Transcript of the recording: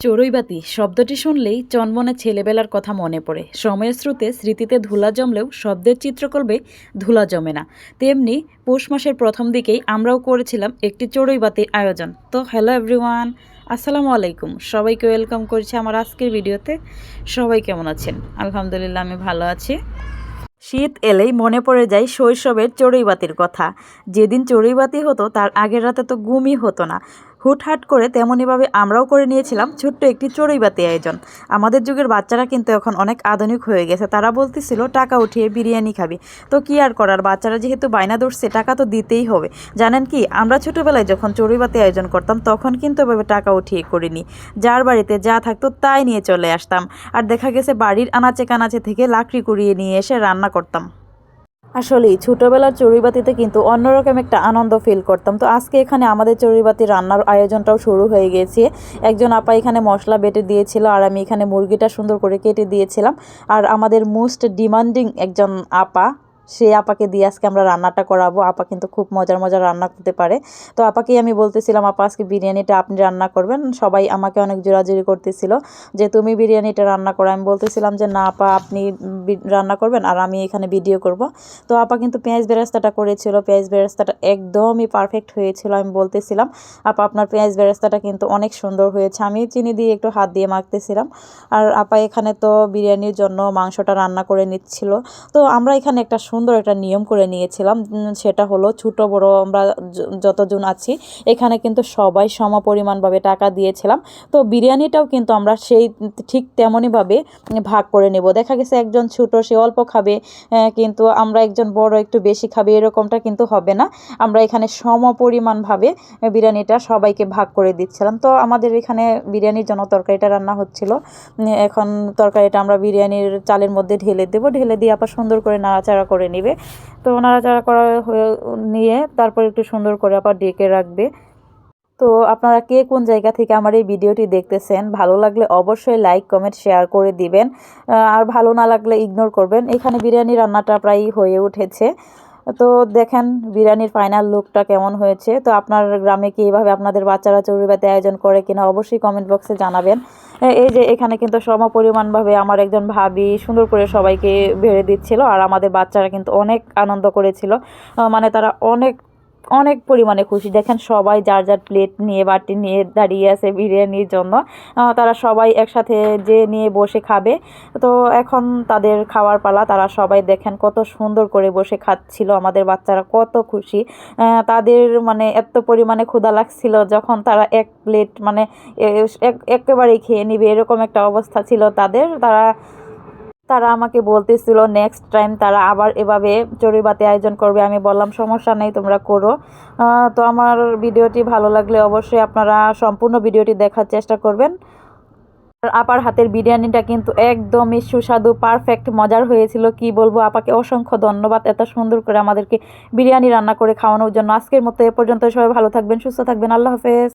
চড়ুইবাতি শব্দটি শুনলেই চনমনে ছেলেবেলার কথা মনে পড়ে। সময়ের স্রোতে স্মৃতিতে ধুলা জমলেও শব্দের চিত্রকল্পে ধুলা জমে না। তেমনি পৌষ মাসের প্রথম দিকেই আমরাও করেছিলাম একটি চড়ুইবাতির আয়োজন। তো হ্যালো এভরিওয়ান, আসসালামু আলাইকুম, সবাইকে ওয়েলকাম করছি আমার আজকের ভিডিওতে। সবাই কেমন আছেন? আলহামদুলিল্লাহ, আমি ভালো আছি। শীত এলেই মনে পড়ে যায় শৈশবের চড়ুইবাতির কথা। যেদিন চড়ুইবাতি হতো তার আগের রাতে তো ঘুমই হতো না। হুটহাট করে তেমনইভাবে আমরাও করে নিয়েছিলাম ছোট্ট একটি চড়ুইবাতি আয়োজন। আমাদের যুগের বাচ্চারা কিন্তু এখন অনেক আধুনিক হয়ে গেছে। তারা বলতেছিল টাকা উঠিয়ে বিরিয়ানি খাবি। তো কি আর করার, বাচ্চারা যেহেতু বায়না ধরছে টাকা তো দিতেই হবে। জানেন কি, আমরা ছোটোবেলায় যখন চড়ুইবাতি আয়োজন করতাম তখন কিন্তু এভাবে টাকা উঠিয়ে করিনি। যার বাড়িতে যা থাকতো তাই নিয়ে চলে আসতাম। আর দেখা গেছে বাড়ির আনাচে কানাচে থেকে লাকড়ি কুড়িয়ে নিয়ে এসে রান্না করতাম। আসলেই ছোটোবেলার চড়ুইবাতিতে কিন্তু অন্যরকম একটা আনন্দ ফিল করতাম। তো আজকে এখানে আমাদের চড়ুইবাতি রান্নার আয়োজনটাও শুরু হয়ে গিয়েছে। একজন আপা এখানে মশলা বেটে দিয়েছিল আর আমি এখানে মুরগিটা সুন্দর করে কেটে দিয়েছিলাম। আর আমাদের মোস্ট ডিমান্ডিং একজন আপা, সেই আপাকে দিয়ে আজকে আমরা রান্নাটা করাবো। আপা কিন্তু খুব মজার মজার রান্না করতে পারে। তো আপাকেই আমি বলতেছিলাম, আপা আজকে বিরিয়ানিটা আপনি রান্না করবেন। সবাই আমাকে অনেক জোরাজুরি করতেছিল যে তুমি বিরিয়ানিটা রান্না করো। আমি বলতেছিলাম যে না আপা, আপনি রান্না করবেন আর আমি এখানে ভিডিও করব। তো আপা কিন্তু পেঁয়াজ বেরেস্তাটা করেছিল। পেঁয়াজ বেরেস্তাটা একদমই পারফেক্ট হয়েছিল। আমি বলতেছিলাম আপা আপনার পেঁয়াজ বেরেস্তাটা কিন্তু অনেক সুন্দর হয়েছে। আমি চিনি দিয়ে একটু হাত দিয়ে মাখতেছিলাম। আর আপা এখানে তো বিরিয়ানির জন্য মাংসটা রান্না করে নিচ্ছিল। তো আমরা এখানে একটা সুন্দর একটা নিয়ম করে নিয়েছিলাম, সেটা হলো ছোট বড় আমরা যতজন আছি এখানে কিন্তু সবাই সমপরিমাণভাবে টাকা দিয়েছিলাম। তো বিরিয়ানিটাও কিন্তু আমরা সেই ঠিক তেমনইভাবে ভাগ করে নেব। দেখা গেছে একজন ছোট সে অল্প খাবে, কিন্তু আমরা একজন বড় একটু বেশি খাবে, এরকমটা কিন্তু হবে না। আমরা এখানে সমপরিমাণভাবে বিরিয়ানিটা সবাইকে ভাগ করে দিচ্ছিলাম। তো আমাদের এখানে বিরিয়ানির জন্য তরকারিটা রান্না হচ্ছিল। এখন তরকারিটা আমরা বিরিয়ানির চালের মধ্যে ঢেলে দেবো। ঢেলে দিয়ে আবার সুন্দর করে নাড়াচাড়া করে নেবে। তো নাড়াচাড়া করা হয়ে নিয়ে তারপর একটু সুন্দর করে আবার ঢেকে রাখবে। তো আপনারা কে কোন জায়গা থেকে আমার এই ভিডিওটি দেখতেছেন, ভালো লাগলে অবশ্যই লাইক কমেন্ট শেয়ার করে দিবেন। আর ভালো না লাগলে ইগনোর করবেন। এখানে বিরিয়ানি রান্নাটা প্রায় হয়ে উঠেছে। তো দেখেন বিরিয়ানির ফাইনাল লুকটা কেমন হয়েছে। তো আপনার গ্রামে কি এইভাবে আপনাদের বাচ্চারা চড়ুইবাতি আয়োজন করে কিনা অবশ্যই কমেন্ট বক্সে জানাবেন। এই যে এখানে কিন্তু সমপরিমাণভাবে আমার একজন ভাবি সুন্দর করে সবাইকে ভেড়ে দিচ্ছিল আর আমাদের বাচ্চারা কিন্তু অনেক আনন্দ করেছিল। মানে তারা অনেক অনেক পরিমাণে খুশি। দেখেন সবাই যার যার প্লেট নিয়ে বাটি নিয়ে দাঁড়িয়ে আছে বিরিয়ানির জন্য। তারা সবাই একসাথে যে নিয়ে বসে খাবে। তো এখন তাদের খাওয়ার পালা। তারা সবাই দেখেন কত সুন্দর করে বসে খাচ্ছিল। আমাদের বাচ্চারা কত খুশি। তাদের মানে এত পরিমাণে ক্ষুধা লাগছিল যখন তারা এক প্লেট মানে একেবারেই খেয়ে নিবে এরকম একটা অবস্থা ছিল তাদের। তারা তারা আমাকে বলতেছিল নেক্সট টাইম তারা আবার এভাবে চড়ুইবাতি আয়োজন করবে। আমি বললাম সমস্যা নেই, তোমরা করো। তো আমার ভিডিওটি ভালো লাগলে অবশ্যই আপনারা সম্পূর্ণ ভিডিওটি দেখার চেষ্টা করবেন। আর আপার হাতের বিরিয়ানিটা কিন্তু একদমই সুস্বাদু, পারফেক্ট, মজার হয়েছিল। কি বলবো, আপাকে অসংখ্য ধন্যবাদ এত সুন্দর করে আমাদেরকে বিরিয়ানি রান্না করে খাওয়ানোর জন্য। আজকের মতো এ পর্যন্ত। সবাই ভালো থাকবেন, সুস্থ থাকবেন, আল্লাহ হাফেজ।